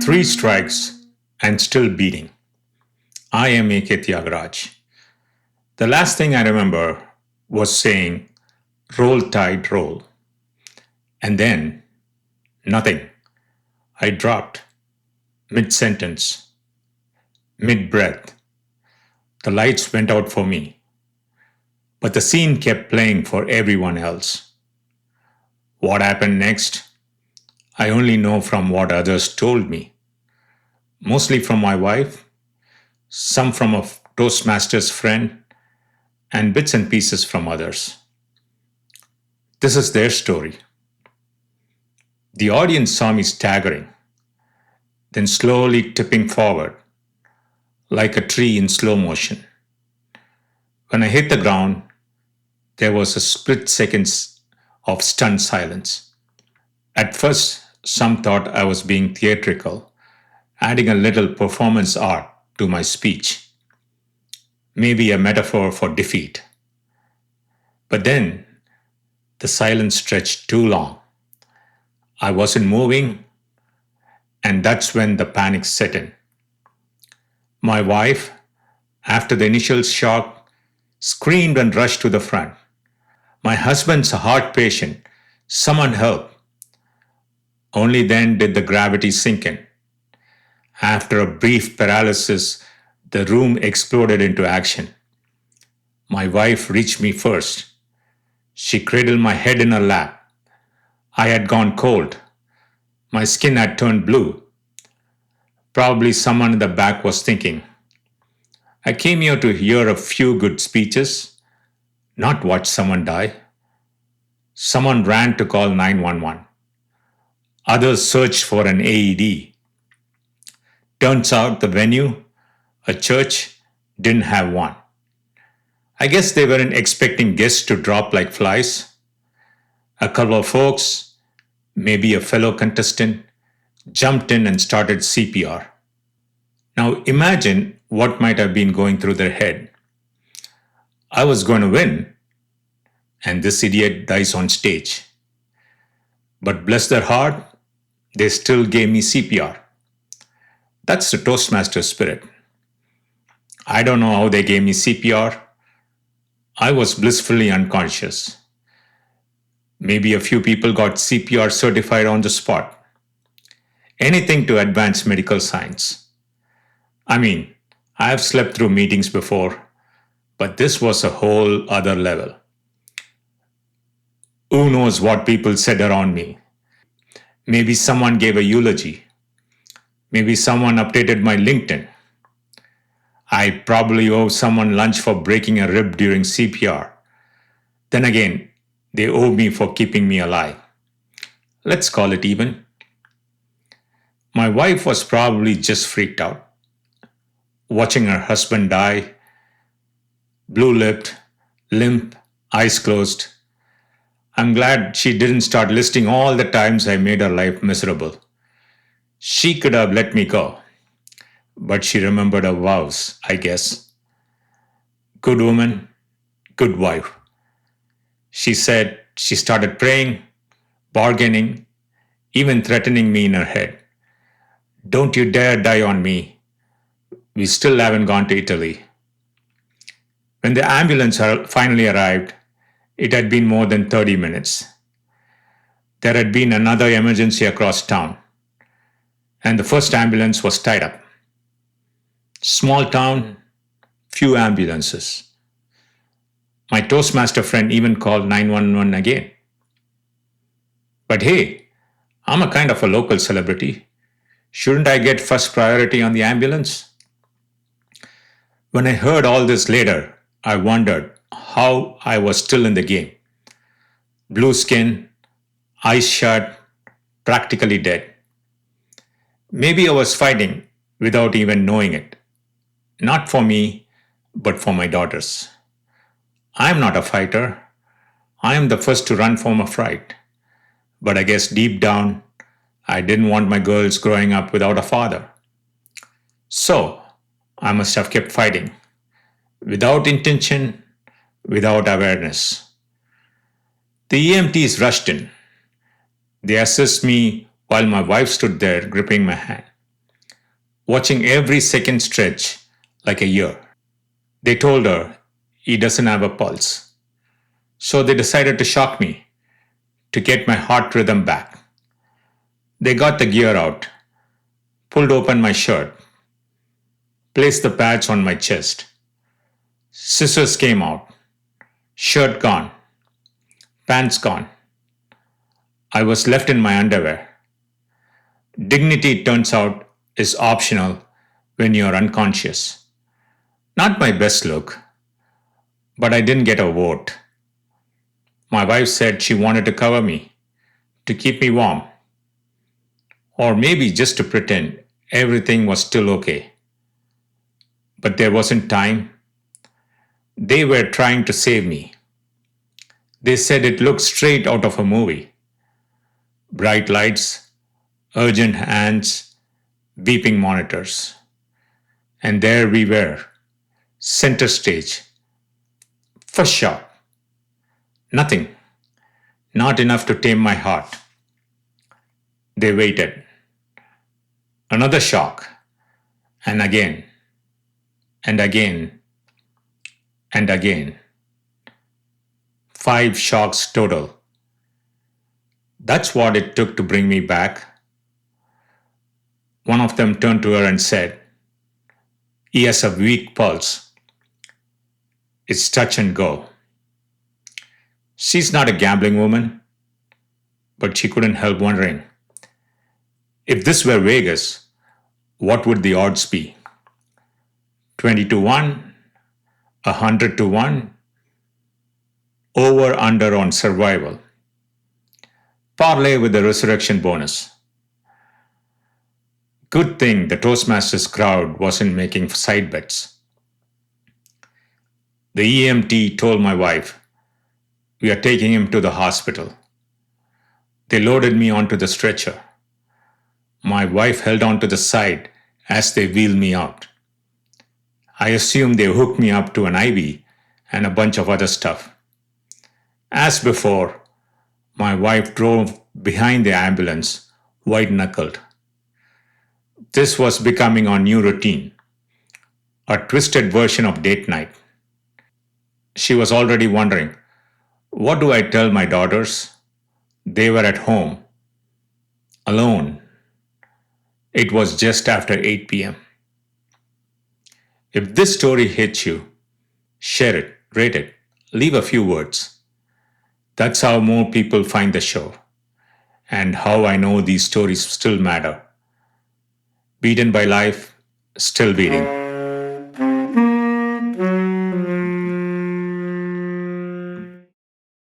Three strikes and still beating. I am A.K. Tyagaraja. The last thing I remember was saying, roll tide, roll. And then, nothing. I dropped, mid-sentence, mid-breath. The lights went out for me, but the scene kept playing for everyone else. What happened next? I only know from what others told me. Mostly from my wife, some from a Toastmasters friend, and bits and pieces from others. This is their story. The audience saw me staggering, then slowly tipping forward, like a tree in slow motion. When I hit the ground, there was a split seconds of stunned silence. At first, some thought I was being theatrical, adding a little performance art to my speech. Maybe a metaphor for defeat. But then, the silence stretched too long. I wasn't moving, and that's when the panic set in. My wife, after the initial shock, screamed and rushed to the front. My husband's a heart patient. Someone help. Only then did the gravity sink in. After a brief paralysis, the room exploded into action. My wife reached me first. She cradled my head in her lap. I had gone cold. My skin had turned blue. Probably someone in the back was thinking, I came here to hear a few good speeches, not watch someone die. Someone ran to call 911. Others searched for an AED. Turns out the venue, a church, didn't have one. I guess they weren't expecting guests to drop like flies. A couple of folks, maybe a fellow contestant, jumped in and started CPR. Now imagine what might have been going through their head. I was going to win, and this idiot dies on stage. But bless their heart, they still gave me CPR. That's the Toastmasters spirit. I don't know how they gave me CPR. I was blissfully unconscious. Maybe a few people got CPR certified on the spot. Anything to advance medical science. I mean, I have slept through meetings before, but this was a whole other level. Who knows what people said around me? Maybe someone gave a eulogy. Maybe someone updated my LinkedIn. I probably owe someone lunch for breaking a rib during CPR. Then again, they owe me for keeping me alive. Let's call it even. My wife was probably just freaked out. Watching her husband die, blue-lipped, limp, eyes closed. I'm glad she didn't start listing all the times I made her life miserable. She could have let me go, but she remembered her vows, I guess. Good woman, good wife. She said she started praying, bargaining, even threatening me in her head. Don't you dare die on me. We still haven't gone to Italy. When the ambulance finally arrived, it had been more than 30 minutes. There had been another emergency across town, and the first ambulance was tied up. Small town, few ambulances. My Toastmaster friend even called 911 again. But hey, I'm a kind of a local celebrity. Shouldn't I get first priority on the ambulance? When I heard all this later, I wondered how I was still in the game. Blue skin, eyes shut, practically dead. Maybe I was fighting without even knowing it. Not for me, but for my daughters. I am not a fighter. I am the first to run from a fight. But I guess deep down, I didn't want my girls growing up without a father. So, I must have kept fighting. Without intention, without awareness. The EMTs rushed in. They assessed me while my wife stood there gripping my hand. watching every second stretch like a year. They told her he doesn't have a pulse. So they decided to shock me to get my heart rhythm back. They got the gear out, pulled open my shirt, placed the pads on my chest. Scissors came out, shirt gone, pants gone. I was left in my underwear. Dignity, it turns out, is optional when you're unconscious. Not my best look, but I didn't get a vote. My wife said she wanted to cover me, to keep me warm, or maybe just to pretend everything was still okay. But there wasn't time. They were trying to save me. They said it looked straight out of a movie. Bright lights, urgent hands, beeping monitors. And there we were, center stage. First shot. Nothing. Not enough to tame my heart. They waited. Another shock. And again. And again. And again. 5 shocks total. That's what it took to bring me back. One of them turned to her and said, "He has a weak pulse. It's touch and go." She's not a gambling woman, but she couldn't help wondering, if this were Vegas, what would the odds be? 20 to 1, 100 to 1, over under on survival. Parlay with the resurrection bonus. Good thing the Toastmasters crowd wasn't making side bets. The EMT told my wife, "We are taking him to the hospital." They loaded me onto the stretcher. My wife held on to the side as they wheeled me out. I assumed they hooked me up to an IV and a bunch of other stuff. As before, my wife drove behind the ambulance, white-knuckled. This was becoming our new routine, a twisted version of date night. She was already wondering, what do I tell my daughters? They were at home, alone. It was just after 8 p.m. If this story hits you, share it, rate it, leave a few words. That's how more people find the show, and how I know these stories still matter. Beaten by life, still beating.